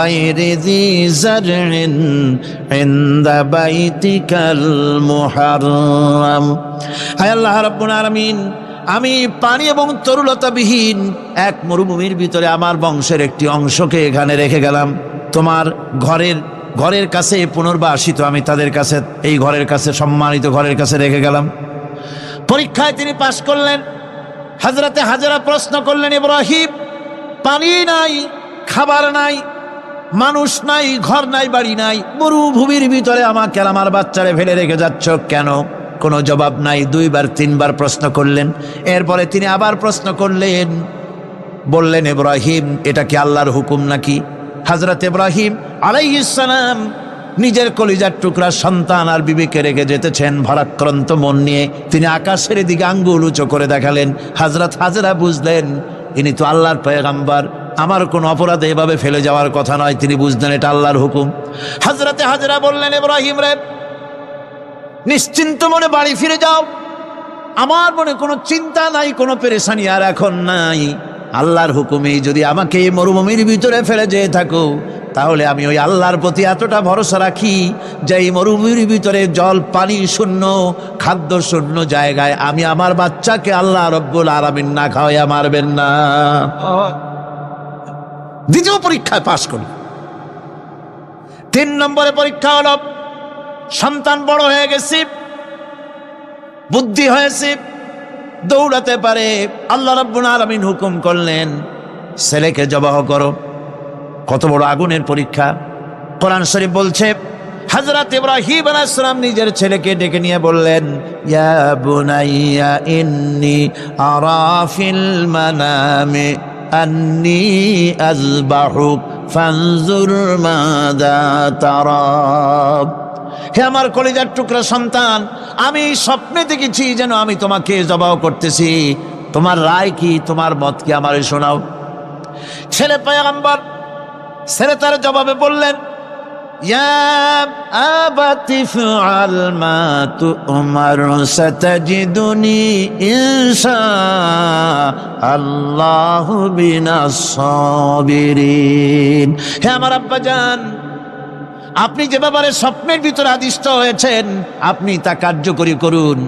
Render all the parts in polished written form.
غير ذي زرع عند بيتك المحرم হায় আল্লাহ রাব্বুল আলামিন, আমি পানি এবং তরুলতাবিহীন এক মরুভূমির ভিতরে আমার বংশের একটি অংশকে এখানে রেখে গেলাম। তোমার ঘরের কাছে পুনর্বাসিত আমি তাদের কাছে, এই ঘরের কাছে, সম্মানিত ঘরের কাছে রেখে গেলাম। পরীক্ষায় তিনি পাশ করলেন। হযরতে হাজেরা প্রশ্ন করলেন, ইব্রাহিম, পানি নাই, খাবার নাই, মানুষ নাই, ঘর নাই, বাড়ি নাই, মরুভূমির ভিতরে আমাকে আমার বাচ্চারে ফেলে রেখে যাচ্ছ কেন? কোনো জবাব নাই। 2 বার 3 বার প্রশ্ন করলেন। এরপরে তিনি আবার প্রশ্ন করলেন, বললেন, ইব্রাহিম, এটা কি আল্লাহর হুকুম নাকি? হযরত ইব্রাহিম আলাইহিস সালাম নিজের কলিজার টুকরা সন্তান আর বিবিকে রেখে যেতেছেন ভারাক্রান্ত মন নিয়ে। তিনি আকাশের দিকে আঙ্গুল উঁচু করে দেখালেন। হযরত হাজেরা বুঝলেন ইনি তো আল্লাহর পয়গম্বর, আমার কোনো অপরাধে এভাবে ফেলে যাওয়ার কথা নয়। তিনি বুঝলেন এটা আল্লাহর হুকুম। হযরতে হাজেরা বললেন, ইব্রাহিম রে, নিশ্চিন্ত মনে বাড়ি ফিরে যাও। আমার মনে কোনো চিন্তা নাই, কোনো পেরেশানি আর এখন নাই। আল্লাহর হুকুমে যদি আমাকে এই মরুভূমির ভিতরে ফেলে যেয়ে থাকো, তাহলে আমি ওই আল্লাহর প্রতি এতটা ভরসা রাখি যে এই মরুভূমির ভিতরে জল পানি শূন্য, খাদ্য শূন্য জায়গায় আমি আমার বাচ্চাকে আল্লাহ রব্বুল আলামিন না খাওয়াইয়া মারবেন না। দ্বিতীয় পরীক্ষায় পাশ করি। 3 নম্বরে পরীক্ষা হলো, সন্তান বড় হয়ে গেছে, বুদ্ধি হয়েছে, দৌড়াতে পারে। আল্লাহ রাব্বুল আলামিন হুকুম করলেন, ছেলেকে জবাহ করো। কত বড় আগুনের পরীক্ষা! কোরআন শরীফ বলছে, হযরত ইব্রাহিম আলাইহিস সালাম নিজের ছেলেকে ডেকে নিয়ে বললেন, ইয়া বুনাইয়া ইন্নী আরা ফিল মানামি আন্নী আযবাহুক ফানজুর মাযা তারা। হে আমার কলিজার টুকরা সন্তান, আমি স্বপ্নে দেখেছি যেন আমি তোমাকে জবাহ করতেছি। তোমার রায় কি, তোমার মত কি, আমারে শোনাও। ছেলে পয়গম্বর, ছেলে তার জবাবে বললেন, ইয়া আবাতি ফাআল মা তু'মার সাতাজিদুনি ইনশাআল্লাহু বিনাস সাবিরিন। হে আমার আব্বাজান, আপনি যে ব্যাপারে স্বপ্নের ভিতরে আদিষ্ট হয়েছেন, আপনি তা কার্যকরী করুন।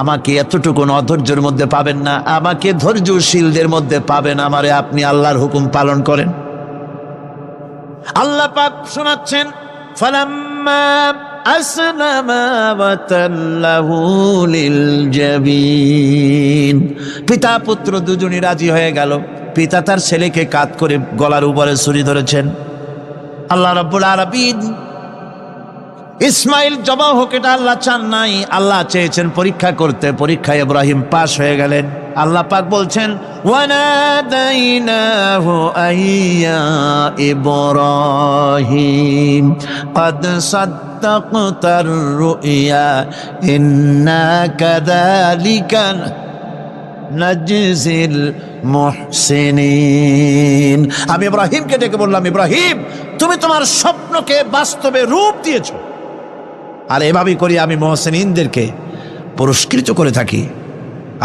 আমাকে এতটুকু অধৈর্যের মধ্যে পাবেন না, আমাকে ধৈর্যশীলদের মধ্যে পাবেন। আমারে আপনি আল্লাহর হুকুম পালন করেন। আল্লাহ পাক শোনাচ্ছেন, ফালাম্মা আসলামা ওয়া তাল্লাহু লিল জাবিন। পিতা পুত্র দুজনই রাজি হয়ে গেল। পিতা তার ছেলেকে কাঁধ করে গলার উপরে ছুরি ধরেছেন। আল্লাহ রাব্বুল আলামিন ইসমাইল জবাহ হোক, এটা আল্লাহ চান নাই, আল্লাহ চেয়েছেন পরীক্ষা করতে। পরীক্ষায় ইব্রাহিম পাশ হয়ে গেলেন। আল্লাহ পাক বলছেন, ওয়ানাদাইনাহু আইয়া ইব্রাহিম ক্বাদ সাদ্দাকতার রুইয়া ইন্না কাযালিকা নাজজিল মুহসিনিন। আমি ইব্রাহিমকে ডেকে বললাম, ইব্রাহিম, তুমি তোমার স্বপ্নকে বাস্তবে রূপ দিয়েছো, আর এভাবেই করি আমি মুহসিনিনদেরকে পুরস্কৃত করে থাকি।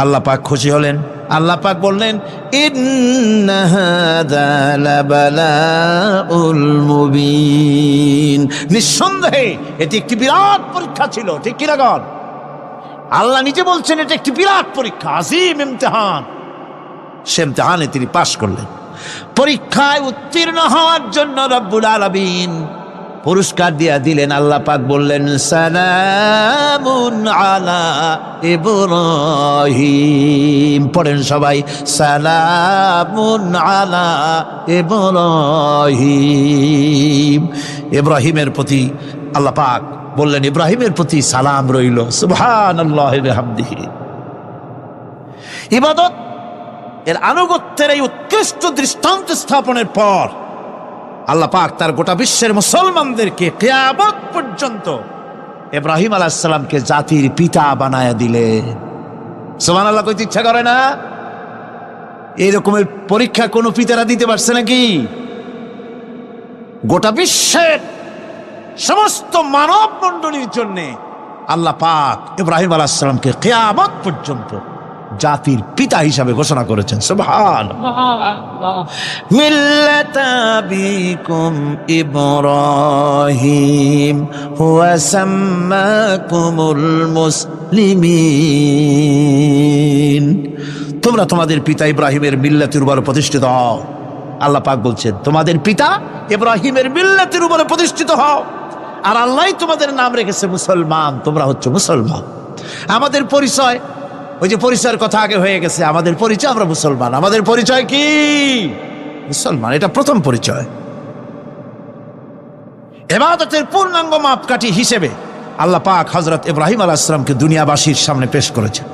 আল্লাহ পাক খুশি হলেন। আল্লাহ পাক বললেন, ইন্না হাযা লাবালাউল মুবিন। নিঃসন্দেহে এটি একটি বিরাট পরীক্ষা ছিল, ঠিক কি না গণ? আল্লাহ নিজে বলছেন এটা একটি বিরাট পরীক্ষা, আজিম ইমতিহান। সে ইমতিহানে তিনি পাশ করলেন। পরীক্ষায় উত্তীর্ণ হওয়ার জন্য রব্বুল আলামিন পুরস্কার দিয়া দিলেন। আল্লাহ পাক বললেন, সালামুন আলা ইব্রাহিম। পড়েন সবাই, সালামুন আলা ইব্রাহিম। ইব্রাহিমের প্রতি আল্লাহ পাক বললেন, ইব্রাহিমের প্রতি সালাম রইল। সুবহানাল্লাহি ওয়া বিহামদিহি। ইবাদত এর আনুগত্যের এই উৎকৃষ্ট দৃষ্টান্ত স্থাপনের পর আল্লাহ পাক তার গোটা বিশ্বের মুসলমানদেরকে কিয়ামত পর্যন্ত ইব্রাহিম আলাইহিস সালামকে জাতির পিতা বানায়া দিলেন। সুবহানাল্লাহ। কইতে ইচ্ছা করে না? এই রকমের পরীক্ষা কোন পিতারা দিতে পারছে নাকি? গোটা বিশ্বের সমস্ত মানব মণ্ডলীর জন্য আল্লাহ পাক ইব্রাহিম আলাইহিস সালামকে কিয়ামত পর্যন্ত জাতির পিতা হিসাবে ঘোষণা করেছেন। সুবহানাল্লাহ। মিল্লাতা আবিকুম ইব্রাহিম হুয়া সাম্মাকুমুল মুসলিমিন। তোমরা তোমাদের পিতা ইব্রাহিমের মিল্লাতের উপর প্রতিষ্ঠিত হও। আল্লাহ পাক বলছেন তোমাদের পিতা ইব্রাহিমের মিল্লাতের উপরে প্রতিষ্ঠিত হও, আর আল্লাহই তোমাদের নাম রেখেছে মুসলমান, তোমরা হচ্ছে মুসলমান। আমাদের পরিচয়, ওই যে পরিচয়ের কথা আগে হয়ে গেছে, আমাদের পরিচয় আমরা মুসলমান। আমাদের পরিচয় কি? মুসলমান। এটা প্রথম পরিচয়। ইবাদতের পূর্ণাঙ্গ মাপকাঠি হিসেবে আল্লাহ পাক হযরত ইব্রাহিম আলাইহিস সালামকে দুনিয়াবাসীর সামনে পেশ করেছেন।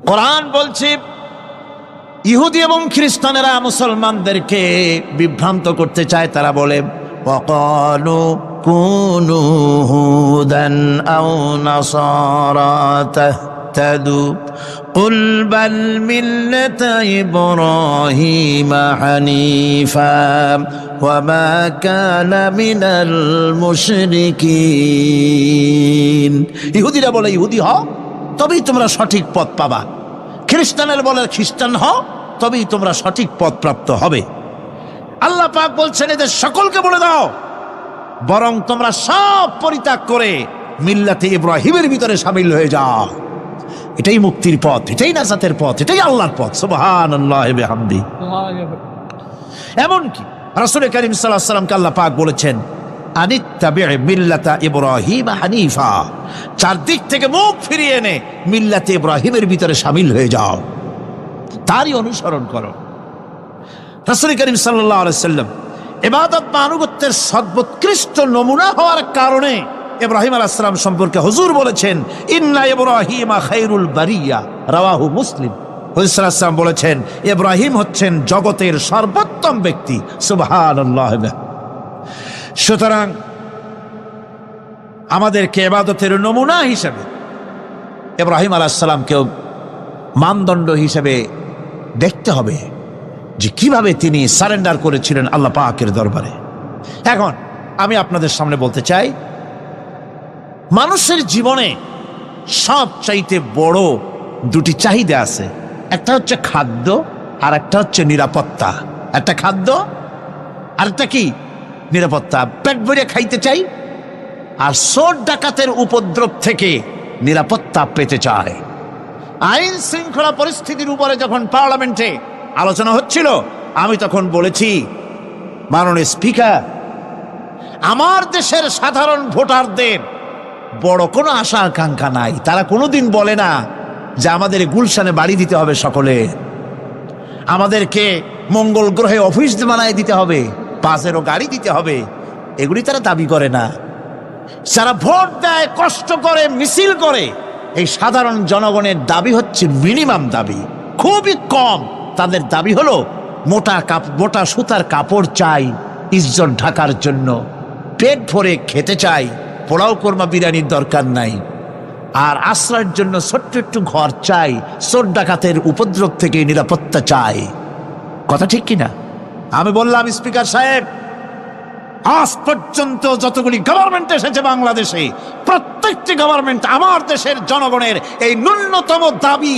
কোরআন বলছে ইহুদি এবং খ্রিস্টানেরা মুসলমানদেরকে বিভ্রান্ত করতে চায়। তারা বলে ওয়াকালু কুনু হুদান আও নাসারা তাহতাদু কুল বাল মিল্লাতা ইব্রাহিম হানিফা ওয়া মা কানা মিনাল মুশরিকিন। ইহুদিরা বলে ইহুদি হও তবেই তোমরা সঠিক পথ পাবা, খ্রিস্টানের বলে খ্রিস্টান হও তবেই তোমরা সঠিক পথ প্রাপ্ত হবে। আল্লাহ পাক বলছেন এদের সকলকে বলে দাও বরং তোমরা সব পরিত্যাগ করে মিল্লাতে ইব্রাহিমের ভিতরে শামিল হয়ে যাও। এটাই মুক্তির পথ, এটাই নাজাতের পথ, এটাই আল্লাহর পথ। সুবহানাল্লাহি ওয়া বিহামদিহি। এমনকি রাসূল করিম সাল্লাল্লাহু আলাইহি ওয়াসাল্লামকে আল্লাহ পাক বলেছেন আনিত্তাবি মিল্লাতা ইব্রাহিম হানিফা, চারদিক থেকে মুখ ফিরিয়ে এনে মিল্লাতে ইব্রাহিমের ভিতরে শামিল হয়ে যাও, তারই অনুসরণ করো। রাসূল করিম সাল্লাল্লাহু আলাইহি ওয়াসাল্লাম ইবাদত বা আনুগত্যের সর্বোৎকৃষ্ট নমুনা হওয়ার কারণে ইব্রাহিম আলাইহিস সালাম সম্পর্কে হুজুর বলেছেন ইন্না ইব্রাহিমা খায়রুল বারিয়া, রাওয়াহু মুসলিম। হুজুর সাল্লাল্লাহু আলাইহি ওয়াসাল্লাম বলেছেন ইব্রাহিম হচ্ছেন জগতের সর্বোত্তম ব্যক্তি। সুবহানাল্লাহ। সুতরাং আমাদেরকে ইবাদতের নমুনা হিসেবে ইব্রাহিম আলাইহিস সালামকেও মানদণ্ড হিসেবে দেখতে হবে যে কিভাবে তিনি সারেন্ডার করেছিলেন আল্লাহ পাকের দরবারে। এখন আমি আপনাদের সামনে বলতে চাই, মানুষের জীবনে সবচাইতে বড় দুটি চাহিদা আছে, একটা হচ্ছে খাদ্য আর একটা হচ্ছে নিরাপত্তা। একটা খাদ্য আর একটা কি? নিরাপত্তা। পেট ভরে খাইতে চাই আর চোর ডাকাতের উপদ্রব থেকে নিরাপত্তা পেতে চায়। আইন শৃঙ্খলা পরিস্থিতির উপরে যখন পার্লামেন্টে আলোচনা হচ্ছিল, আমি তখন বলেছি মাননীয় স্পিকার, আমার দেশের সাধারণ ভোটারদের বড় কোনো আশা আকাঙ্ক্ষা নাই। তারা কোনোদিন বলে না যে আমাদের গুলশানে বাড়ি দিতে হবে সকলে, আমাদেরকে মঙ্গল গ্রহে অফিস বানায় দিতে হবে, বাসেরও গাড়ি দিতে হবে, এগুলি তারা দাবি করে না। যারা ভোট দেয়, কষ্ট করে, মিছিল করে, এই সাধারণ জনগণের দাবি হচ্ছে মিনিমাম দাবি, খুবই কম। তাদের দাবি হলো মোটা সুতার কাপড় চাই ইজ্জত ঢাকার জন্য, পেট ভরে খেতে চাই, পোলাও কোরমা বিরিয়ানির দরকার নাই, আর আশ্রয়ের জন্য ছোট্ট একটু ঘর চাই, চোর ডাকাতের উপদ্রব থেকে নিরাপত্তা চাই। কথা ঠিক কিনা? আমি বললাম স্পিকার সাহেব, আজ পর্যন্ত যতগুলি গভর্নমেন্ট এসেছে বাংলাদেশে, প্রত্যেকটি গভর্নমেন্ট আমার দেশের জনগণের এই ন্যূনতম দাবি,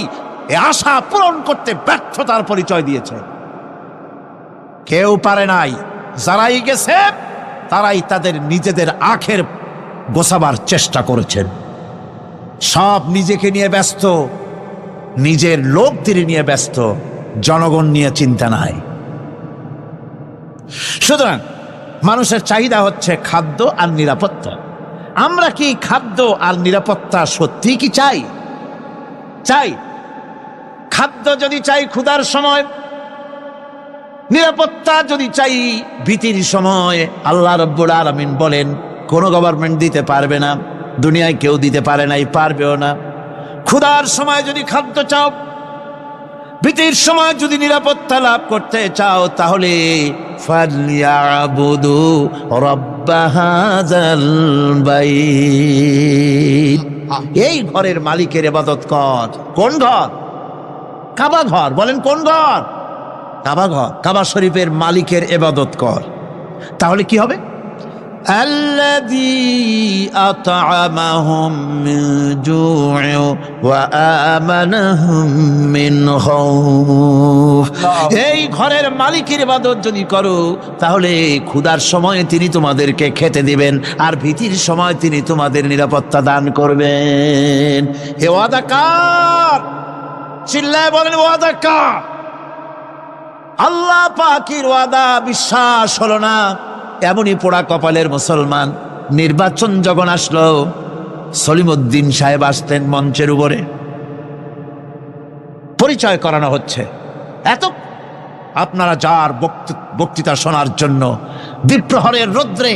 এই আশা পূরণ করতে ব্যর্থতার পরিচয় দিয়েছে। কেউ পারে নাই। যারাই গেছে তারাই তাদের নিজেদের আখের গোছাবার চেষ্টা করেছেন। সব নিজেকে নিয়ে ব্যস্ত, নিজের লোকদের নিয়ে ব্যস্ত, জনগণ নিয়ে চিন্তা নাই। সুতরাং মানুষের চাহিদা হচ্ছে খাদ্য আর নিরাপত্তা। আমরা কি খাদ্য আর নিরাপত্তা সত্যি কি চাই? চাই। খাদ্য যদি চাই ক্ষুধার সময়, নিরাপত্তা যদি চাই ভীতির সময়, আল্লাহ রাব্বুল আলামিন বলেন কোন গভর্নমেন্ট দিতে পারবে না, দুনিয়ায় কেউ দিতে পারে নাই, পারবেও না। ক্ষুধার সময় যদি খাদ্য চাও, ভীতির সময় যদি নিরাপত্তা লাভ করতে চাও, তাহলে ফালইয়াবুদু রাব্ব হাযাল বাইত, এই ঘরের মালিকের ইবাদত কর। কোন ঘর? কাবা ঘর। বলেন কোন ঘর? কাবা ঘর। কাবা শরীফের মালিকের ইবাদত কর। তাহলে কি হবে? الذي أطعمهم من جوع وآمنهم من خوف। এই ঘরের মালিকের ইবাদত যদি করো তাহলে ক্ষুধার সময় তিনি তোমাদেরকে খেতে দিবেন, আর ভীতির সময় তিনি তোমাদের নিরাপত্তা দান করবেন। হে ওয়াদা কার? চিল্লায় বলেন ওয়াদা কার? আল্লাহ পাকের ওয়াদা বিশ্বাস হলো না, এমনই পোড়া কপালের মুসলমান। নির্বাচন যখন আসলো, সলিমউদ্দিন সাহেব আসতেন মঞ্চের উপরে, পরিচয় করানো হচ্ছে। এত আপনারা যার বক্তৃতা শোনার জন্য বিপ্রহরের রৌদ্রে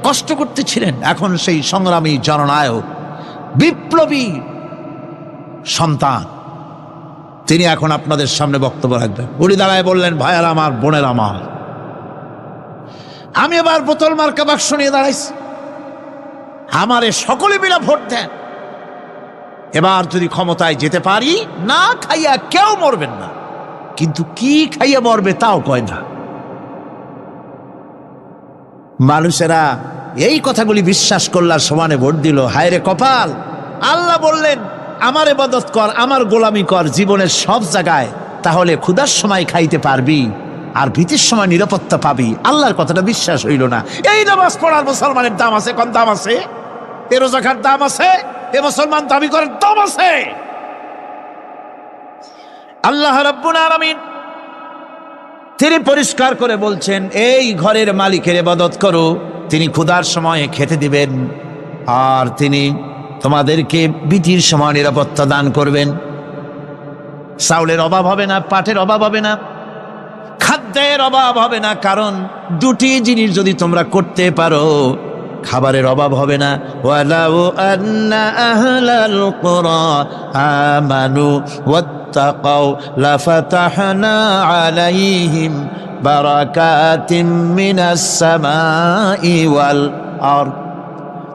কষ্ট করতেছিলেন, এখন সেই সংগ্রামী জননায়ক বিপ্লবী সন্তান, তিনি এখন আপনাদের সামনে বক্তব্য রাখবেন। উনি দাঁড়ায় বললেন, ভাইয়ার আমার, বোনের আমার, আমি এবার বোতল মার্কা বাক্স নিয়ে দাঁড়াইছি, আমারে সকলে মিলে ভোট দেন। এবার যদি ক্ষমতায় যেতে পারি, না খাইয়া কেউ মরবেন না, কিন্তু কি খাইয়া মরবে তাও কয় না। মানুষেরা এই কথাগুলি বিশ্বাস করলার সমানে ভোট দিল। হায় রে কপাল! আল্লাহ বললেন, আমার ইবাদত কর, আমার গোলামি কর জীবনের সব জায়গায়, তাহলে ক্ষুধার সময় খাইতে পারবি আর ভীতির সময় নিরাপত্তা পাবি। আল্লাহর কথাটা বিশ্বাস হইল না। এই নামাজ পড়ার মুসলমানের দাম আছে, কোন দাম আছে? এ রোজা খাওয়ার দাম আছে, এ মুসলমান দাবি করার দাম আছে। আল্লাহ রাব্বুল আলামিন তিনি পরিষ্কার করে বলছেন, এই ঘরের মালিকের ইবাদত করো, তিনি ক্ষুধার সময়ে খেতে দিবেন, আর তিনি তোমাদেরকে ভীতির সময় নিরাপত্তা দান করবেন। চাউলের অভাব হবে না, পাটের অভাব হবে না, খাদ্যের অভাব হবে না, কারণ দুটি জিনিস যদি তোমরা করতে পারো, খাবারের অভাব হবে না। ওয়ালাউ আন্না আহলাল কুরা আমানু ওয়াত্তাকাউ লাফাতাহনা আলাইহিম বারাকাতিম মিনাস সামাই ওয়াল আরদ।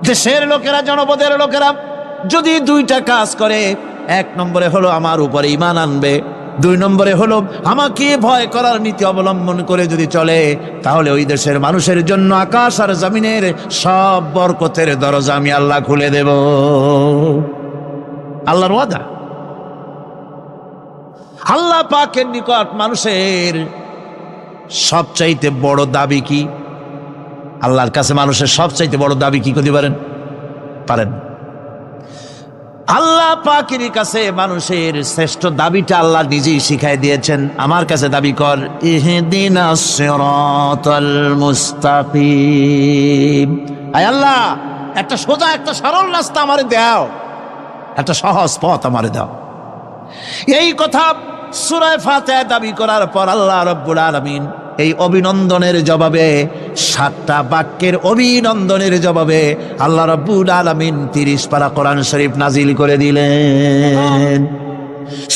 দেশের লোকেরা, জনপদের লোকেরা যদি দুইটা কাজ করে, এক নম্বরে হলো আমার উপরে ঈমান আনবে, দুই নম্বরে হলো আমাকে ভয় করার নীতি অবলম্বন করে যদি চলে, তাহলে ওই দেশের মানুষের জন্য আকাশ আর জমিনের সব বরকতের দরজা আমি আল্লাহ খুলে দেব। আল্লাহর ওয়াদা। আল্লাহ পাকের নিকট মানুষের সবচাইতে বড় দাবি কি? আল্লাহর কাছে মানুষের সবচাইতে বড় দাবি কি করতে পারেন? আল্লাহ পাকের কাছে মানুষের শ্রেষ্ঠ দাবিটা আল্লাহ নিজেই শিখাই দিয়েছেন। আমার কাছে দাবি কর, ইহদিনাস সিরাতাল মুস্তাকিম। আয় আল্লাহ, একটা সোজা, একটা সরল রাস্তা আমারে দাও, একটা সহজ পথ আমারে দাও। এই কথা সূরা ফাতিহা দাবি করার পর আল্লাহ রাব্বুল আলামিন এই অভিনন্দনের জবাবে, 7টা বাক্যের অভিনন্দনের জবাবে আল্লাহ রাব্বুল আলামিন 30 পারা কোরআন শরীফ নাজিল করে দিলেন।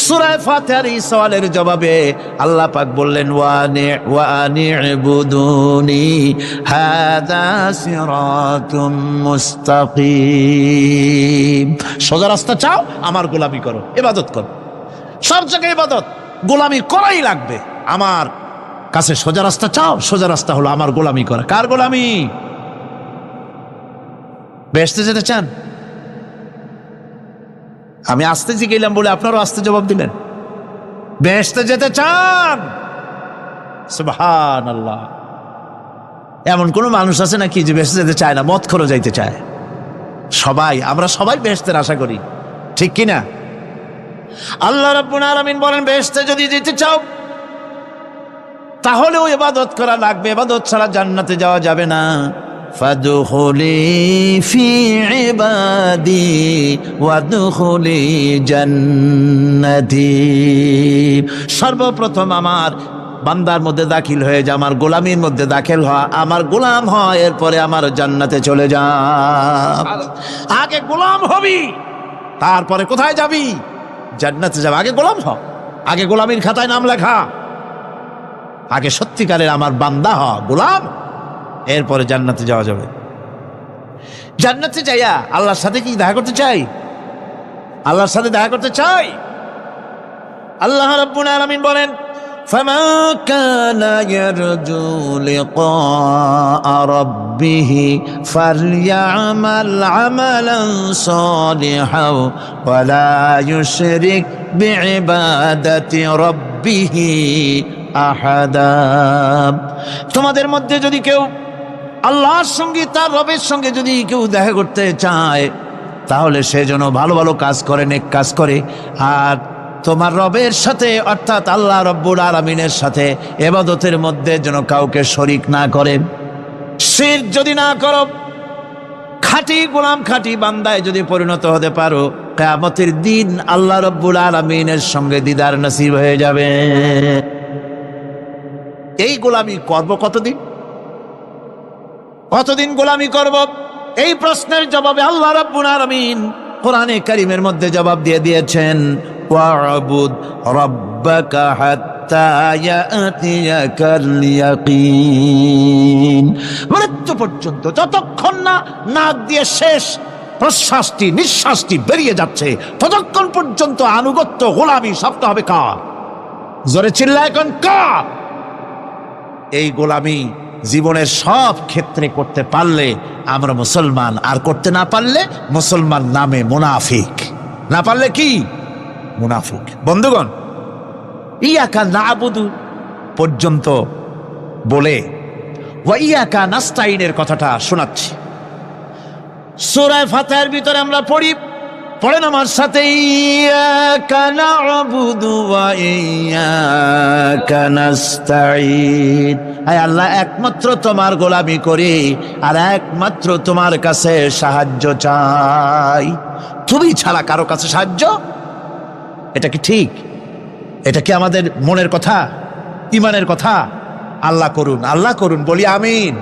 সূরা ফাতিহার এই সওয়ালের জবাবে আল্লাহ পাক বললেন, ওয়া আনি'বুদুনি হাযা সিরাতুম মুস্তাকিম। সোজা রাস্তা চাও, আমার গোলামি করো, ইবাদত করো। সব জায়গায় ইবাদত, গোলামি করাই লাগবে। আমার কাছে সোজা রাস্তা চাও, সোজা রাস্তা হলো আমার গোলামি করা। কার গোলামি? বেহেশতে যেতে চান? আমি আস্তে গেলাম বলে আপনারও আস্তে জবাব দিলেন। বেহেশতে যেতে চান? সুবহানাল্লাহ। এমন কোন মানুষ আছে নাকি যে বেহেশতে যেতে চায় না? মদ খোরও যাইতে চায়। সবাই, আমরা সবাই বেহেশতের আশা করি, ঠিক কিনা? আল্লাহ রাব্বুল আলামিন বলেন, বেহেশতে যদি যেতে চাও তাহলেও ইবাদত করা লাগবে, ইবাদত ছাড়া জান্নাতে যাওয়া যাবে না। ফাদখুলি ফি ইবাদি ওয়াদখুলি জান্নাতি। সর্বপ্রথম আমার বান্দার মধ্যে দাখিল হয়ে যা, আমার গোলামির মধ্যে দাখিল হওয়া, আমার গোলাম হয়, এরপরে আমার জান্নাতে চলে যা। আগে গোলাম হবি, তারপরে কোথায় যাবি? জান্নাতে যাবে। আগে গোলাম হ, আগে গোলামির খাতায় নাম লেখা, আগে সত্যিকারের আমার বান্দা হ, গোলাম, এরপরে জান্নাতে যাওয়া যাবে। জান্নাতে যাইয়া আল্লাহর সাথে কি দেখা করতে চাই? আল্লাহর সাথে দেখা করতে চাই। আল্লাহ রাব্বুল আলামিন বলেন, فمن كان يرجو لقاء ربه فليعمل عملا صالحا ولا يشرك بعبادة ربه أحدا। তোমাদের মধ্যে যদি কেউ আল্লাহর সঙ্গে তার রবের সঙ্গে যদি কেউ দেখা করতে চায় তাহলে সে যেন ভালো ভালো কাজ করে, নেক কাজ করে, আর তোমার রবের সাথে অর্থাৎ আল্লাহ রব্বুল আলামিনের সাথে ইবাদতের মধ্যে যেন কাউকে শরীক না করে। শিরক যদি না করো, খাঁটি গোলাম খাঁটি বান্দায় যদি পরিণত হতে পারো, কিয়ামতের দিন আল্লাহ রব্বুল আলামিনের সঙ্গে দিদার নসিব হয়ে যাবে। এই গোলামি করব কতদিন? কতদিন গোলামি করব? এই প্রশ্নের জবাবে আল্লাহ রাব্বুল আলামিন কোরআনে কারীমের মধ্যে জবাব দিয়ে দিয়েছেন, ওয়া'বুদ রাব্বাকা হাত্তা ইয়াতিয়াকাল ইয়াকিন। মৃত্যু পর্যন্ত যতক্ষণ না নাক দিয়ে শেষ প্রশ্বাসটি নিঃশ্বাসটি বেরিয়ে যাচ্ছে ততক্ষণ পর্যন্ত আনুগত্য গোলামি সবটা হবে কার? জোরে চিল্লায় কোন কার? এই গোলামি জীবনের সব ক্ষেত্রে করতে পারলে আমরা মুসলমান, আর করতে না পারলে মুসলমান নামে মুনাফিক। না পারলে কি? মুনাফিক। বন্ধুগণ, ইয়াকা নাবুদু পর্যন্ত বলে ওয়া ইয়াকা নাস্তাইনের কথাটা শোনাচ্ছি। সূরা ফাতিহার ভিতরে আমরা পড়ি, পড়েন আমার সাথে, ইয়াকা নাবুদু ওয়া ইয়াকা নাস্তাইন। আয় আল্লাহ, একমাত্র তোমার গোলামি করি আর একমাত্র তোমার কাছে সাহায্য চাই। তুমি ছাড়া কারো কাছে সাহায্য? এটা কি ঠিক? এটা কি আমাদের মনের কথা, ইমানের কথা? আল্লাহ করুন, আল্লাহ করুন, বলি আমিন।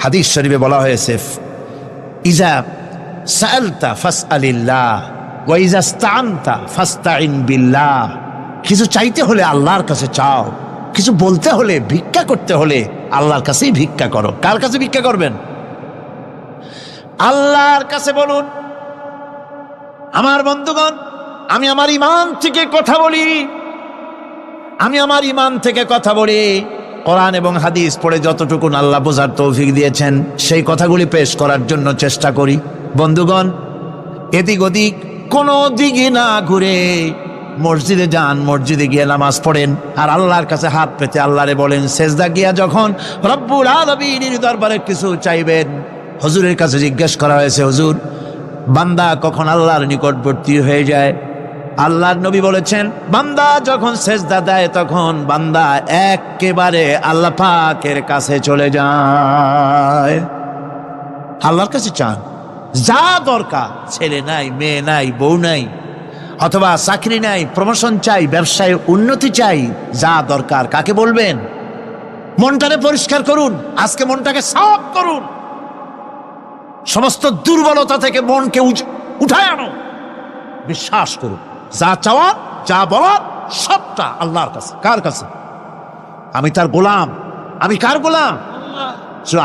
হাদিস শরীফে বলা হয়েছে, ইজা সাআলতা ফাসআলিল্লাহ ওয়া ইজা ইসতাআনতা ফাসতাইন বিল্লাহ। কিছু চাইতে হলে আল্লাহর কাছে চাও, কিছু বলতে হলে, ভিক্ষা করতে হলে আল্লাহর কাছেই ভিক্ষা করো। কার কাছে ভিক্ষা করবেন? আল্লাহর কাছে বলুন। আমার বন্ধুগণ, আমি আমার ঈমান থেকে কথা বলি, আমি আমার ঈমান থেকে কথা বলি। কোরআন এবং হাদিস পড়ে যতটুকু আল্লাহ বোঝার তৌফিক দিয়েছেন সেই কথাগুলি পেশ করার জন্য চেষ্টা করি। বন্ধুগণ, এদিক ওদিক কোনো দিকে না ঘুরে মসজিদে যান, মসজিদে গিয়ে নামাজ পড়েন, আর আল্লাহর কাছে হাত পেতে আল্লাহরে বলেন। সেজদা গিয়া যখন রব্বুল আলামিনের দরবারে কিছু চাইবেন, হুজুরের কাছে জিজ্ঞেস করা হয়েছে, হুজুর, বান্দা কখন আল্লাহর নিকটবর্তী হয়ে যায়? আল্লাহর নবী বলেছেন, বান্দা যখন সেজদা দেয় তখন বান্দা একেবারে আল্লাহ পাকের কাছে চলে যায়। আল্লাহর কাছে চান, যা দরকার, ছেলে নাই, মেয়ে নাই, বউ নাই, অথবা চাকরি নাই, প্রমোশন চাই, ব্যবসায় উন্নতি চাই, যা দরকার কাকে বলবেন? মনটাকে পরিষ্কার করুন, আজকে মনটাকে সাফ করুন, সমস্ত দুর্বলতা থেকে মনকে উঠায় আনো, বিশ্বাস করুন, যা চাওয়ার, যা বলার সবটা আল্লাহর কাছে। কার কাছে? আমি তার গোলাম। আমি কার গোলাম?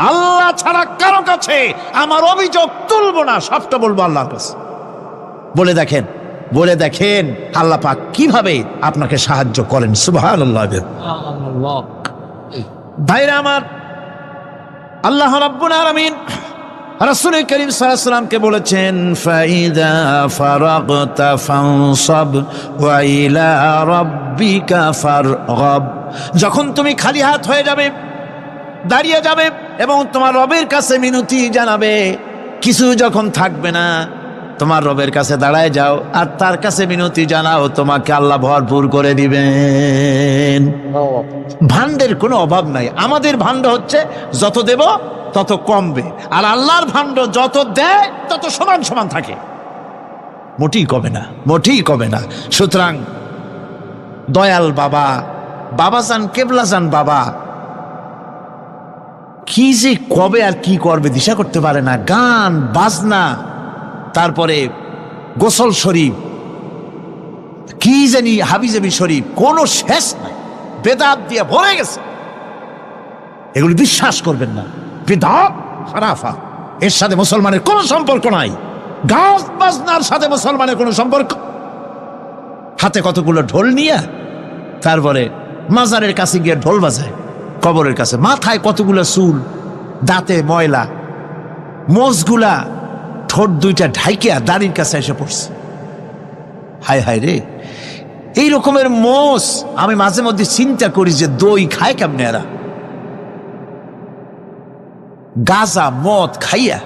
আল্লাহ ছাড়া কারো কাছে আমার অভিযোগ তুলবো না, সবটা বলবো আল্লাহর কাছে। বলে দেখেন, বলে দেখেন আল্লাহ পাক কিভাবে আপনাকে সাহায্য করেন। সুবহানাল্লাহ। ভাইরা আমার, আল্লাহ রাব্বুল আলামিন রাসূল করিম সাল্লাল্লাহু আলাইহি ওয়াসাল্লামকে বলেছেন, ফাইদা ফারাগতা ফানসাব ওয়া ইলা রাব্বিকা ফারগাব। যখন তুমি খালি হাত হয়ে যাবে, দাঁড়িয়ে যাবে এবং তোমার রবের কাছে মিনতি জানাবে, কিছু যখন থাকবে না, তোমার রবের কাছে দাঁড়ায় যাও আর তার কাছে মিনতি জানাও, তোমাকে আল্লাহ ভরপুর করে দিবেন। ভান্ডের কোনো অভাব নাই। আমাদের ভান্ড হচ্ছে যত দেব তত কমবে, আর আল্লাহর ভান্ড যত দেয় তত সমান সমান থাকে, মোটেই কমে না, মোটেই কমে না। সুতরাং দয়াল বাবা, বাবাজান, কেবলাজান বাবা কি যে কবে আর কি করবে দিশা করতে পারে না। গান বাজনা, তারপরে গোসল শরীফ, কি জানি হাবিজাবি শরীফ, কোনো শেষ নাই, বেদাত দিয়ে ভরে গেছে। এগুলি বিশ্বাস করবেন না, বিদআত খারাফা, এর সাথে মুসলমানের কোনো সম্পর্ক নাই। গাছ বাজনার সাথে মুসলমানের কোনো সম্পর্ক। হাতে কতগুলো ঢোল নিয়ে তারপরে মাজারের কাছে গিয়ে ঢোল বাজায়, কবরের কাছে, মাথায় কতগুলো চুল, দাঁতে ময়লা, মোষগুলা ঠোঁট দুইটা ঢাইকিয়া দাড়ির কাছে এসে পড়ছে। হায় হায় রে, এই রকমের মোষ আমি মাঝে মধ্যে চিন্তা করি যে দই খায় কেমনে এরা, গাঁজা মদ খাইয়া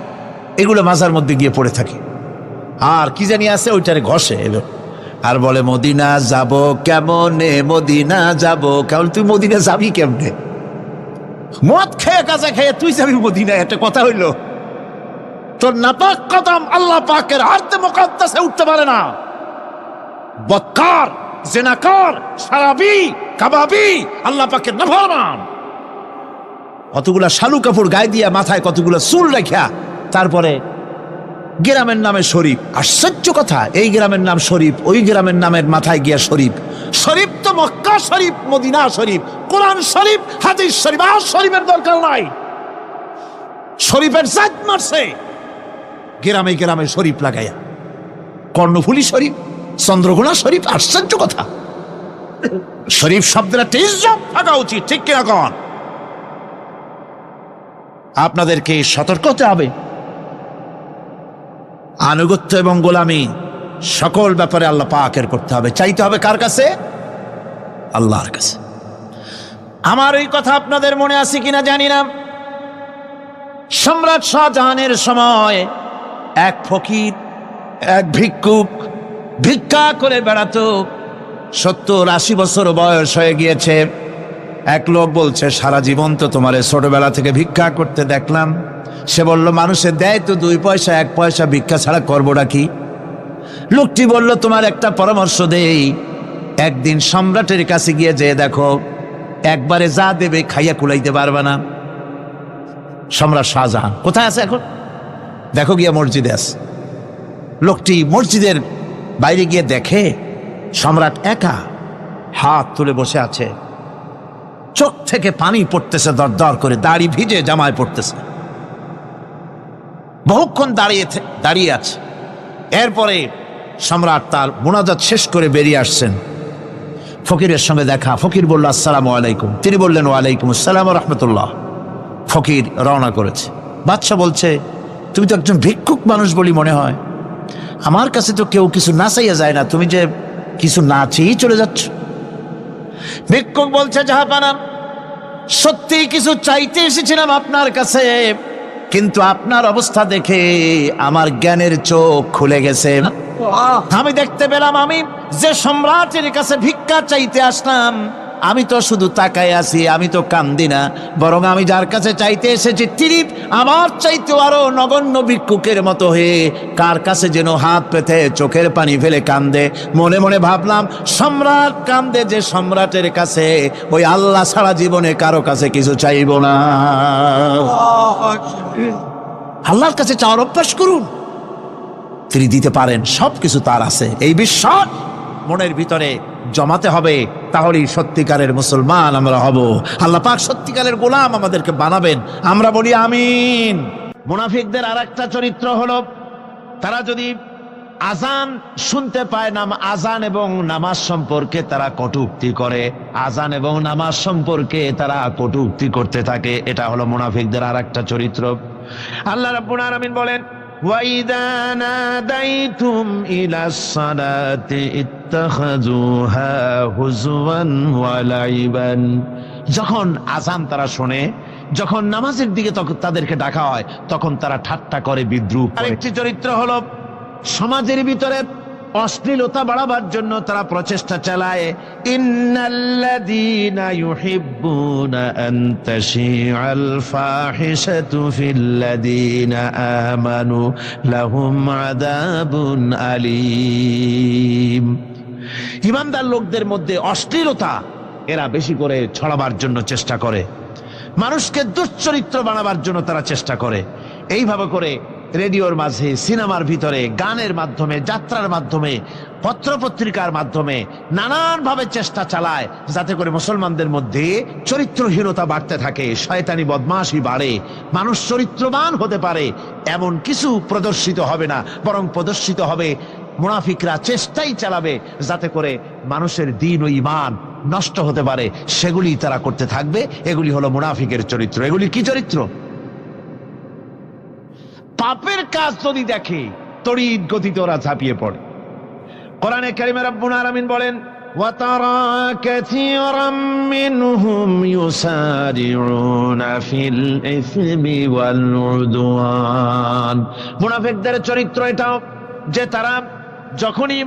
এগুলো মাজার মধ্যে গিয়ে পড়ে থাকে। আর কি জানি আছে ওইটারে ঘষে এলো আর বলে মদিনা যাব কেমনে, মদিনা যাব কেমন। তুই মদিনা যাবি কেমনে? মদ খেয়ে গাঁজা খেয়ে তুই যাবি মদিনা? একটা কথা হইল? তোর নাপাক কদম আল্লাহ পাকের আরদে মুকাদ্দাসে উঠতে পারে না। বদকার, জিনাকার, শারাবি, কাবাবি, আল্লাহ পাকের নাফরমান, কতগুলা শালু কাপড় গায়ে দিয়া মাথায় কতগুলা চুল রাখিয়া তারপরে গ্রামের নামে শরীফ। আশ্চর্য কথা, এই গ্রামের নাম শরীফ, ওই গ্রামের নামের মাথায় গিয়া শরীফ। শরীফ তো মক্কা শরীফ, মদিনা শরীফ, কোরআন শরীফ, হাদিস শরীফ। আর শরীফের দরকার নাই। শরীফের জাত মারছে গ্রামে গ্রামে শরীফ লাগাইয়া। কর্ণফুলী শরীফ, চন্দ্রকোনা শরীফ। আশ্চর্য কথা, শরীফ শব্দের একটা ইজ্জত থাকা উচিত, ঠিক কিনা কন? আপনাদেরকে সতর্ক হতে হবে। আনুগত্য এবং গোলামি সকল ব্যাপারে আল্লাহ পাকের করতে হবে। চাইতে হবে কার কাছে? আল্লাহর কাছে। আমার এই কথা আপনাদের মনে আছে কিনা জানি না। সম্রাট শাহজাহানের সময় এক ফকির, এক ভিক্ষুক ভিক্ষা করে বেড়াতো। 70-80 বছর বয়স হয়ে গিয়েছে। এক লোক বলছে, সারা জীবন তো তোমার ছোটবেলা থেকে ভিক্ষা করতে দেখলাম। সে বলল, মানুষের দেয় তো 2 পয়সা 1 পয়সা, ভিক্ষা ছাড়া করবোটা কি? লোকটি বলল, তোমার একটা পরামর্শ দেই, একদিন সম্রাটের কাছে গিয়ে যেয়ে দেখো, একবারে যা দেবে খাইয়া কুলাইতে পারবে না। সম্রাট শাহজাহান কোথায় আছে এখন? দেখো গিয়া মসজিদে আছে। লোকটি মসজিদের বাইরে গিয়ে দেখে সম্রাট একা হাত তুলে বসে আছে, চোখ থেকে পানি পড়তেছে দর দর করে, দাড়ি ভিজে জামায় পড়তেছে। বহুক্ষণ দাঁড়িয়ে আছে। এরপরে সম্রাট তার মুনাজাত শেষ করে বেরিয়ে আসছেন। ফকিরের সঙ্গে দেখা। ফকির বলল, আসসালামু আলাইকুম। তিনি বললেন, ওয়ালাইকুম আসসালাম ওয়া রাহমাতুল্লাহ। ফকির রওনা করেছে। বাদশা বলছে, তুমি তো একজন ভিক্ষুক মানুষ বলি মনে হয়, আমার কাছে তো কেউ কিছু না চাইয়া যায় না, তুমি যে কিছু না চেয়েই চলে যাচ্ছ। ভিক্ষুক বলছে, জাহাপানা, সত্যি কিছু চাইতে এসেছিলাম আপনার কাছে, কিন্তু আপনার অবস্থা দেখে আমার জ্ঞানের চোখ খুলে গেছে। আমি দেখতে পেলাম, আমি যে সম্রাটের কাছে ভিক্ষা চাইতে আসলাম, আমি তো শুধু তাকায় আছি, আমি তো কান্দি না, বরং আমি যার কাছে চাইতে এসেছি তিনি আমার চাইতেও আরো নগণ্য ভিক্ষুকের মতো হয়ে কার কাছে যেন হাত পেতে চোখের পানি ফেলে কান্দে। মনে মনে ভাবলাম, সম্রাট কান্দে যে সম্রাটের কাছে, ওই আল্লাহ সারা জীবনে কারো কাছে কিছু চাইব না। আল্লাহর কাছে চাওয়ার অভ্যাস করুন, তিনি দিতে পারেন, সবকিছু তার আছে। এই বিশ্বাস মনের ভিতরে জমাতে হবে, তাহলেই সত্যিকারের মুসলমান আমরা হব। আল্লাহ পাক সত্যিকারের গোলাম আমাদেরকে বানাবেন। আমরা বলি আমিন। মুনাফিকদের আর একটা চরিত্র হলো, তারা যদি আজান শুনতে পায়, আজান এবং নামাজ সম্পর্কে তারা কটূক্তি করে, আজান এবং নামাজ সম্পর্কে তারা কটূক্তি করতে থাকে। এটা হলো মুনাফিকদের আর একটা চরিত্র। আল্লাহ রাব্বুল আলামিন বলেন, وَإِذَا نَادَيْتُمْ إِلَى الصَّلَاةِ اتَّخَذُوهَا هُزُوًا وَلَعِبًا। যখন আজান তারা শোনে, যখন নামাজের দিকে তখন তাদেরকে ডাকা হয়, তখন তারা ঠাট্টা করে, বিদ্রুপ করে। আরেকটি চরিত্র হলো, সমাজের ভিতরে অশ্লীলতা বাড়াবার জন্য তারা প্রচেষ্টা চালায়। ইন্নাল্লাযীনা ইউহিব্বুনা আন তাশিআল ফাহিশাতু ফিল্লাযীনা আমানু লাহুম আযাবুন আলীম। ঈমানদার লোকদের মধ্যে অশ্লীলতা এরা বেশি করে ছড়াবার জন্য চেষ্টা করে, মানুষকে দুশ্চরিত্র বানাবার জন্য তারা চেষ্টা করে। এইভাবে করে রেডিওর মাঝে, সিনেমার ভিতরে, গানের মাধ্যমে, যাত্রার মাধ্যমে, পত্রপত্রিকার মাধ্যমে নানানভাবে চেষ্টা চালায় যাতে করে মুসলমানদের মধ্যে চরিত্রহীনতা বাড়তে থাকে, শয়তানি বদমাশি বাড়ে, মানুষ চরিত্রবান হতে পারে এমন কিছু প্রদর্শিত হবে না, বরং প্রদর্শিত হবে মুনাফিকরা চেষ্টাই চালাবে যাতে করে মানুষের দ্বীন ও ঈমান নষ্ট হতে পারে সেগুলি তারা করতে থাকবে। এগুলি হলো মুনাফিকের চরিত্র। এগুলি কি চরিত্র? পাপের কাজ যদি দেখে তড়িৎ গতিতে ওরা ঝাঁপিয়ে পড়ে। কোরআনে কারিমে রব্বুল আলামিন বলেন, وَتَرَى كَثِيرًا مِّنْهُمْ يُسَارِعُونَ فِي الْإِثْمِ وَالْعُدْوَانِ। মুনাফিকদের চরিত্র এটাও যে তারা যখনই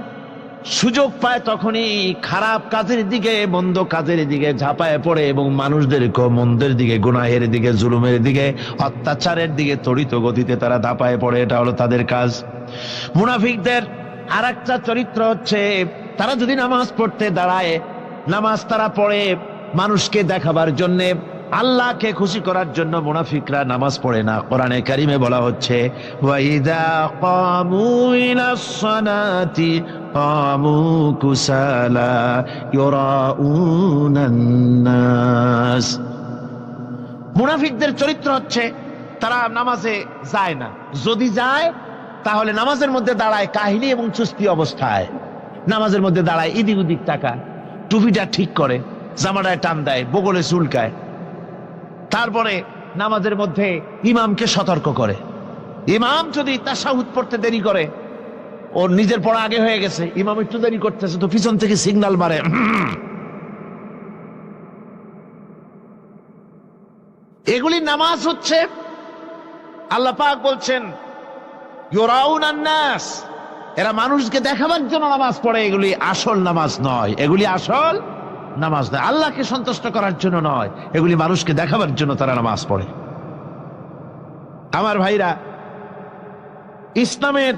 সুযোগ পায় তখনই খারাপ কাজের দিকে, মন্দ কাজের দিকে ঝাঁপায় পড়ে এবং মানুষদেরকে মন্দের দিকে, গুনাহের দিকে, জুলুমের দিকে, অত্যাচারের দিকে তড়িৎ গতিতে তারা ঝাঁপায় পড়ে। এটা হলো তাদের কাজ। মুনাফিকদের আরেকটা চরিত্র হচ্ছে তারা যদি নামাজ পড়তে দাঁড়ায়, নামাজ তারা পড়ে মানুষকে দেখাবার জন্য, আল্লাহকে খুশি করার জন্য মুনাফিকরা নামাজ পড়ে না। কোরআনে কারিমে বলা হচ্ছে, ওয়াইদা কামু ইলাস সালাতি কামু কুসালা ইউরাউনান নাস। মুনাফিকদের চরিত্র হচ্ছে তারা নামাজে যায় না, যদি যায় তাহলে নামাজের মধ্যে দাঁড়ায় কাহিনী এবং চুস্তি অবস্থায়, নামাজের মধ্যে দাঁড়ায় এদিক ওদিক তাকায়, টুপিটা ঠিক করে, জামাটায় টান দেয়, বগলে চুলকায়, তারপরে নামাজের মধ্যে ইমামকে সতর্ক করে। ইমাম যদি তাশাহুদ পড়তে দেরি করে, ওর নিজের পড়া আগে হয়ে গেছে, ইমাম একটু দেরি করতেছে, তো পিছন থেকে সিগন্যাল মারে। এগুলি নামাজ হচ্ছে, আল্লাহ পাক বলছেন ইউরাউনান নাস, এরা মানুষকে দেখাবার জন্য নামাজ পড়ে। এগুলি আসল নামাজ নয়, এগুলি আসল নামাজ নয়, আল্লাহকে সন্তুষ্ট করার জন্য নয়, এগুলি মানুষকে দেখাবার জন্য তারা নামাজ পড়ে। আমার ভাইরা, ইসলামের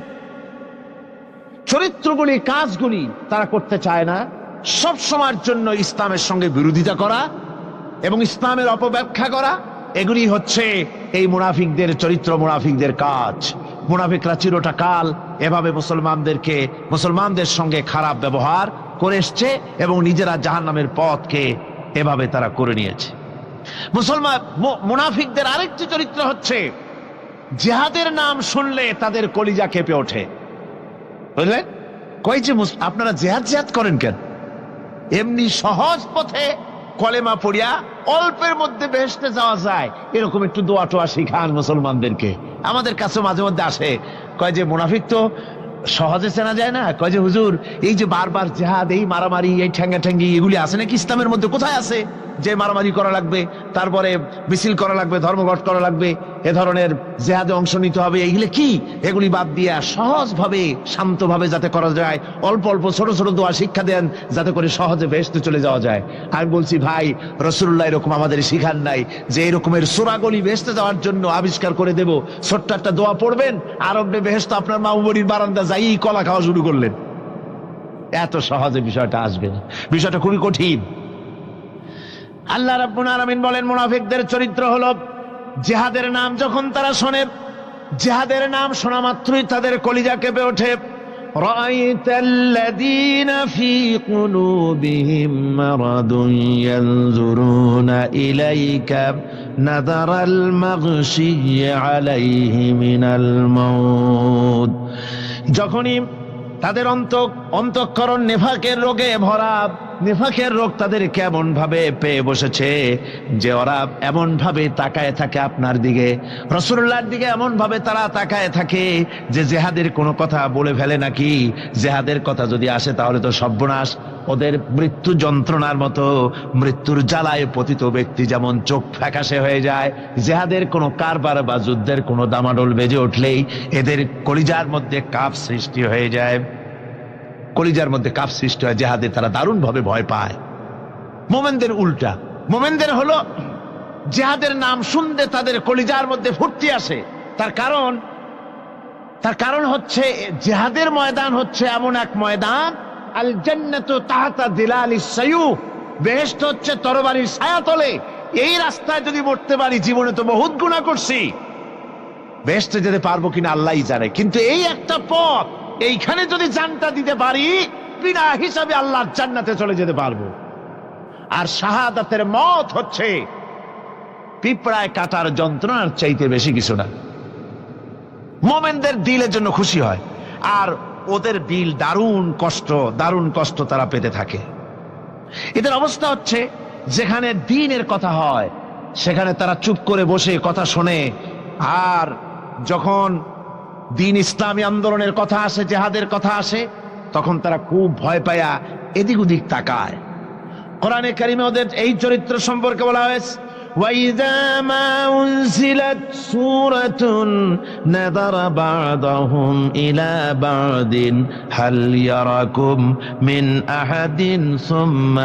চরিত্রগুলি, কাজগুলি তারা করতে চায় না। সব সময়ের জন্য ইসলামের সঙ্গে বিরোধিতা করা এবং ইসলামের অপব্যাখ্যা করা, এগুলি হচ্ছে এই মুনাফিকদের চরিত্র, মুনাফিকদের কাজ। মুনাফিকরা চিরটা কাল এভাবে মুসলমানদের সঙ্গে খারাপ ব্যবহার করে এসছে এবং নিজেরা জাহান্নামের পথকে এভাবে তারা করে নিয়েছে। মুনাফিকদের আরেকটি চরিত্র হচ্ছে জিহাদের নাম শুনলে তাদের কলিজা কেঁপে ওঠে। বুঝলেন? কই যে আপনারা জিহাদ করেন কেন? এমনি সহজ পথে কলেমা পড়িয়া অল্পের মধ্যে বেহেশতে যাওয়া যায়, এরকম একটু দোয়া টোয়া শিখান মুসলমানদেরকে। আমাদের কাছে মাঝে মধ্যে আসে, কয় যে মুনাফিক তো সহজে চেনা যায় না। কয় যে হুজুর, এই যে বারবার জিহাদ, এই মারামারি, এই ঠ্যাঙ্গি এগুলি আছে নাকি ইসলামের মধ্যে? কোথায় আছে যে মারামারি করা লাগবে, তারপরে মিছিল করা লাগবে, ধর্মঘট করা লাগবে, এ ধরনের জিহাদে অংশ নিতে হবে? এইগুলো কি? এগুলি বাদ দিয়া সহজভাবে, শান্তভাবে যাতে করা যায়, অল্প অল্প ছোট ছোট দোয়া শিক্ষা দেন যাতে করে সহজে বেহেশতে চলে যাওয়া যায়। আমি বলছি, ভাই, রাসূলুল্লাহ এরকম আমাদের শিখান নাই যে এরকমের সূরাগুলি বেহেশতে যাওয়ার জন্য আবিষ্কার করে দেব। ছোট্ট একটা দোয়া পড়বেন, আর আপনি বেহেশত আপনার মামুবাড়ির বারান্দা যাই কলা খাওয়া শুরু করলেন। এত সহজে বিষয়টা আসবে না, বিষয়টা খুবই কঠিন। আল্লাহ রাব্বুল আলামিন বলেন, মুনাফিকদের চরিত্র হলো জিহাদের নাম যখন তারা শোনে, জিহাদের নাম শোনা মাত্রই তাদের কলিজা কেঁপে ওঠে। রাআইতাল্লাযীনা ফী কুলুবিহিম মারাদুন ইয়ানজুরুনা ইলাইকা নাযারাল মাগশিয়্যি আলাইহি মিনাল মাউত। যখনই তাদের অন্তঃকরণ নেফাকের রোগে ভরা, নেফাকের রোগ তাদের কেমন ভাবে পেয়ে বসেছে যে ওরা এমন ভাবে তাকায় থাকে আপনার দিকে, রাসূলুল্লাহর দিকে এমন ভাবে তারা তাকায় থাকে যে জেহাদের কোনো কথা বলে ফেলে নাকি। জেহাদের কথা যদি আসে তাহলে তো সর্বনাশ। ওদের মৃত্যু যন্ত্রণার মতো, মৃত্যুর জ্বালায় পতিত ব্যক্তি যেমন চোখ ফ্যাকাশে হয়ে যায়, জেহাদের কোনো কারবার বা যুদ্ধের কোনো দামাডোল বেজে উঠলেই এদের কলিজার মধ্যে কাঁপ সৃষ্টি হয়ে যায়, কলিজার মধ্যে কাঁপ সৃষ্টি হয়। জেহাদে তারা দারুণ ভাবে ভয় পায়। মোমেনদের উল্টা, মোমেনদের হলো জেহাদের নাম শুনতে তাদের কলিজার মধ্যে ফুর্তি আসে। তার কারণ হচ্ছে জেহাদের ময়দান হচ্ছে এমন এক ময়দান, আল জান্নাতু তাহতা যিলালিস সায়ুফ, বেহেশত হচ্ছে তরবারির ছায়াতলে। এই রাস্তায় যদি মরতে পারি, জীবনে তো বহুত গুনাহ করছি, বেহেশতে যেতে পারবো কিনা আল্লাহই জানে, কিন্তু এই একটা পথ, এইখানে যদি জানটা দিতে পারি, বিনা হিসাবে আল্লাহর জান্নাতে চলে যেতে পারবো। আর শাহাদাতের মত হচ্ছে পিঁপড়ায় কাটার যন্ত্রণার চাইতে বেশি কিছু না। মোমেনদের দিলের জন্য খুশি হয়, আর ওদের দিল দারুণ কষ্ট তারা পেতে থাকে। এদের অবস্থা হচ্ছে যেখানে দ্বীনের কথা হয় সেখানে তারা চুপ করে বসে কথা শোনে, আর যখন দ্বীন ইসলামী আন্দোলনের কথা আসে, জিহাদের কথা আসে, তখন তারা খুব ভয় পায়া এদিক ওদিক তাকায়। কোরআনে কারিমে ওদের এই চরিত্র সম্পর্কে বলা হয়েছে, وَإِذَا مَا أُنْزِلَتْ سُورَةٌ نَظَرَ بَعْضُهُمْ إِلَى بَعْضٍ هَلْ يَرَاكُمْ مِنْ أَحَدٍ ثُمَّ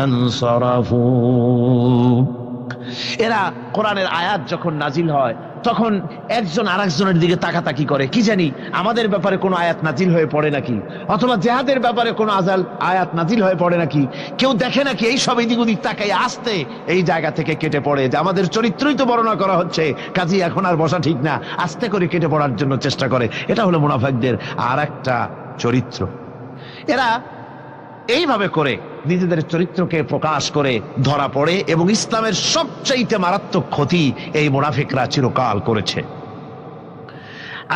انصَرَفُوا। এরা কোরআনের আয়াত যখন নাজিল হয় তখন একজন আরেকজনের দিকে তাকাতাকি করে, কি জানি আমাদের ব্যাপারে কোনো আয়াত নাজিল হয়ে পড়ে নাকি, অথবা জিহাদের ব্যাপারে কোনো আয়াত নাজিল হয়ে পড়ে নাকি। কেউ দেখে নাকি এই সব এদিক ওদিক তাকাই আসতে এই জায়গা থেকে কেটে পড়ে, যে আমাদের চরিত্রই তো বর্ণনা করা হচ্ছে, কাজী এখন আর বসা ঠিক না, আস্তে করে কেটে পড়ার জন্য চেষ্টা করে। এটা হলো মুনাফিকদের আর একটা চরিত্র। এরা এইভাবে করে নিজেদের চরিত্রকে প্রকাশ করে ধরা পড়ে, এবং ইসলামের সবচাইতে মারাত্মক ক্ষতি এই মুনাফিকরা চিরকাল করেছে।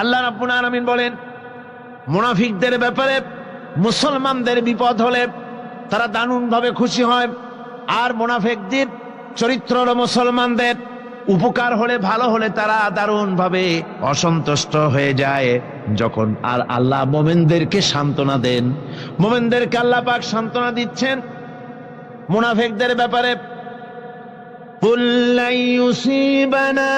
আল্লাহ রাব্বুল আলামিন বলেন, মুনাফিকদের ব্যাপারে মুসলমানদের বিপদ হলে তারা দারুণভাবে খুশি হয়, আর মুনাফিকদের চরিত্র হলো মুসলমানদের উপকার হলে, ভালো হলে তারা দারুণভাবে অসন্তুষ্ট হয়ে যায়। যখন আর আল্লাহ মুমিনদেরকে সান্ত্বনা দেন, মুমিনদেরকে আল্লাহ পাক সান্ত্বনা দিচ্ছেন মুনাফিকদের ব্যাপারে, কুল লা ইউসিবানা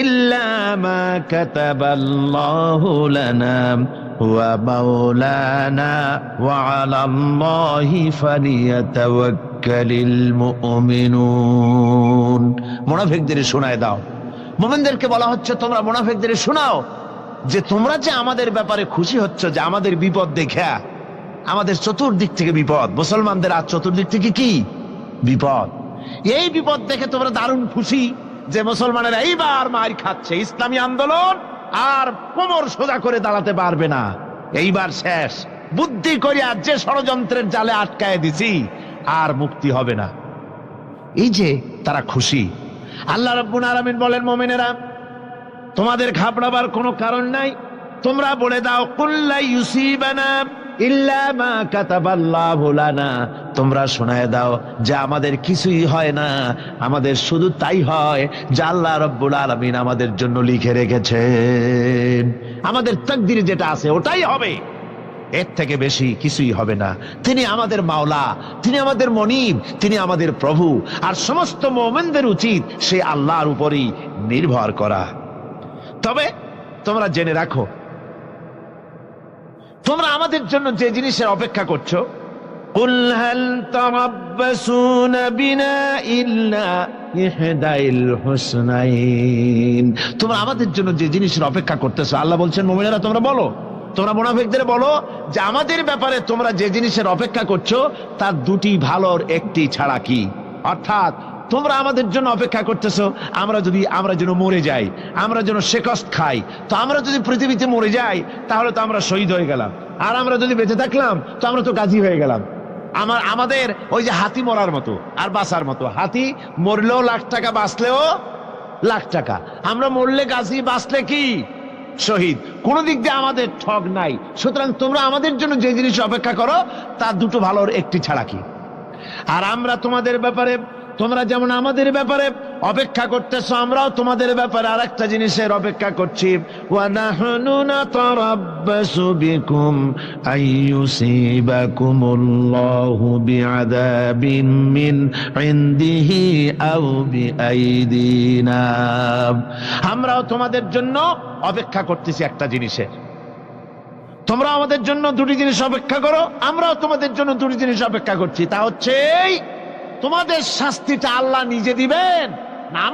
ইল্লা মা কাতাবাল্লাহু লানা ওয়া মাওলানা ওয়া আলাল্লাহি ফালিয়াতাওয়াক্কালিল মুমিনুন। মুনাফিকদের শোনায় দাও। মুমিনদেরকে বলা হচ্ছে তোমরা মুনাফিকদের শোনাও যে তোমরা যে আমাদের ব্যাপারে খুশি হচ্ছ, যে আমাদের বিপদ দেখা, আমাদের চতুর্দিক থেকে বিপদ, মুসলমানদের আর চতুর্দিক থেকে কি বিপদ, এই বিপদ দেখে তোমরা দারুণ খুশি যে মুসলমানেরা এইবার মার খাচ্ছে, ইসলামী আন্দোলন আর কোমর সোজা করে দাঁড়াতে পারবে না, এইবার শেষ, বুদ্ধি করিয়া যে ষড়যন্ত্রের জালে আটকায় দিছি আর মুক্তি হবে না। এই যে তারা খুশি। আল্লাহ রাব্বুল আলামিন বলেন, মুমিনেরা তোমাদের ঘাবড়াবার কোনো কারণ নাই, তোমরা বলে দাও কুল লা ইউসিবানা ইল্লা মা কাতাবাল্লাহু লানা, তোমরা শোনায় দাও যে আমাদের কিছুই হয় না, আমাদের শুধু তাই হয় যা আল্লাহ রাব্বুল আলামিন আমাদের জন্য লিখে রেখেছেন। আমাদের তাকদীরে যেটা আছে ওটাই হবে, এর থেকে বেশি কিছুই হবে না। তিনি আমাদের মাওলা, তিনি আমাদের মনিব, তিনি আমাদের প্রভু, আর সমস্ত মুমিনদের উচিত সে আল্লাহর উপরই নির্ভর করা। তবে তোমরা জেনে রাখো, তোমরা আমাদের জন্য যে জিনিসের অপেক্ষা করছো, কুল হাল তারাব্বাসুনা বিনা ইল্লা ইহদাইল হুসনাইন, তোমরা আমাদের জন্য যে জিনিসের অপেক্ষা করতেছো, আল্লাহ বলছেন মুমিনেরা তোমরা বলো, তোমরা মুনাফিকদের বলো যে আমাদের ব্যাপারে তোমরা যে জিনিসের অপেক্ষা করছো তার দুটি ভালোর একটি ছাড়া কি, অর্থাৎ তোমরা আমাদের জন্য অপেক্ষা করতেছো আমরা যেন মরে যাই, আমরা যেন শেকস্ত খাই। তো আমরা যদি পৃথিবীতে মরে যাই তাহলে তো আমরা শহীদ হয়ে গেলাম, আর আমরা যদি বেঁচে থাকলাম তো আমরা তো গাজী হয়ে গেলাম। আমাদের ওই যে হাতি মরার মতো আর বাঁচার মতো, হাতি মরলেও লাখ টাকা, বাঁচলেও লাখ টাকা, আমরা মরলে গাজী, বাঁচলে কি শহীদ, কোন দিক দিয়ে আমাদের ঠগ নাই। সুতরাং তোমরা আমাদের জন্য যে জিনিস অপেক্ষা করো তার দুটো ভালোর একটি ছাড়া কি। আর আমরা তোমাদের ব্যাপারে, তোমরা যেমন আমাদের ব্যাপারে অপেক্ষা করতেছো, আমরাও তোমাদের ব্যাপারে আরেকটা জিনিসের অপেক্ষা করছি। ওয়া নাহনু নাতারাব্বাসু বিকুম আইয়ুসিবাকুমুল্লাহু বিআযাবিন মিন ইনদিহি আও বিআইদিনা, আমরাও তোমাদের জন্য অপেক্ষা করতেছি একটা জিনিসের। তোমরা আমাদের জন্য দুটি জিনিস অপেক্ষা করো, আমরাও তোমাদের জন্য দুটি জিনিস অপেক্ষা করছি। তা হচ্ছে তোমাদের শাস্তিটা আল্লাহ নিজে দিবেন না